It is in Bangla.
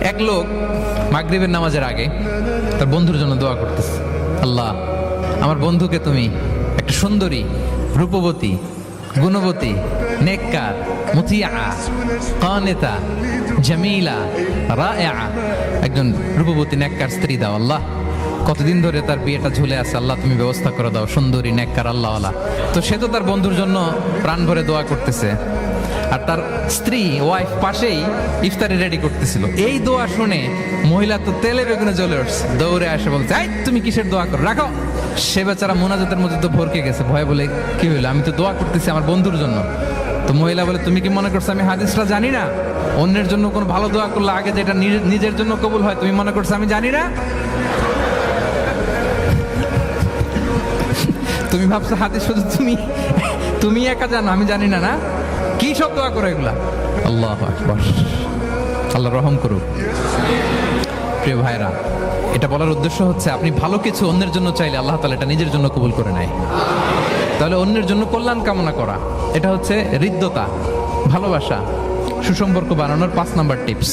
এক লোক মাগরিবের নামাজের আগে তার বন্ধুর জন্য দোয়া করতেছে, আল্লাহ আমার বন্ধুকে তুমি একটা সুন্দরী, রূপবতী, গুণবতী, নেককার, মুতিয়া, কানেতা, জামিলা, রায়া, একজন রূপবতী নেককার স্ত্রী দাও আল্লাহ। কতদিন ধরে তার বিয়েটা ঝুলে আছে, আল্লাহ তুমি ব্যবস্থা করে দাও, সুন্দরী, নেককার, আল্লাহওয়ালা। তো সে তো তার বন্ধুর জন্য প্রাণ ভরে দোয়া করতেছে, আর তার স্ত্রী ওয়াইফ পাশেই ইফতারি রেডি করতেছিল। এই দোয়া শুনে মহিলা তো তেলে বেগুনে জ্বলে উঠছে, দৌড়ে আসে বলছে, এই তুমি কিসের দোয়া করো, রাখো। সে বেচারা মোনাজাতের মধ্যে তো ভরকে গেছে, ভয় বলে কি হইলো, আমি তো দোয়া করতেছি আমার বন্ধুর জন্য। তো মহিলা বলে, তুমি কি মনে করছো আমি হাদিসটা জানি না? অন্যের জন্য কোনো ভালো দোয়া করলে আগে যেটা নিজের জন্য কবুল হয়, তুমি মনে করছো আমি জানি না? তুমি ভাবছো হাদিস শুধু তুমি একা জানো, আমি জানি না? না, কি সব দোয়া করো এগুলা? আল্লাহু আকবার, আল্লাহ রহম করুক। প্রিয় ভাইরা, এটা বলার উদ্দেশ্য হচ্ছে আপনি ভালো কিছু অন্যের জন্য চাইলে আল্লাহ তাআলা এটা নিজের জন্য কবুল করে নেয়। তাহলে অন্যের জন্য কল্যাণ কামনা করা, এটা হচ্ছে হৃদ্যতা, ভালোবাসা, সুসম্পর্ক বানানোর 5 নাম্বার টিপস।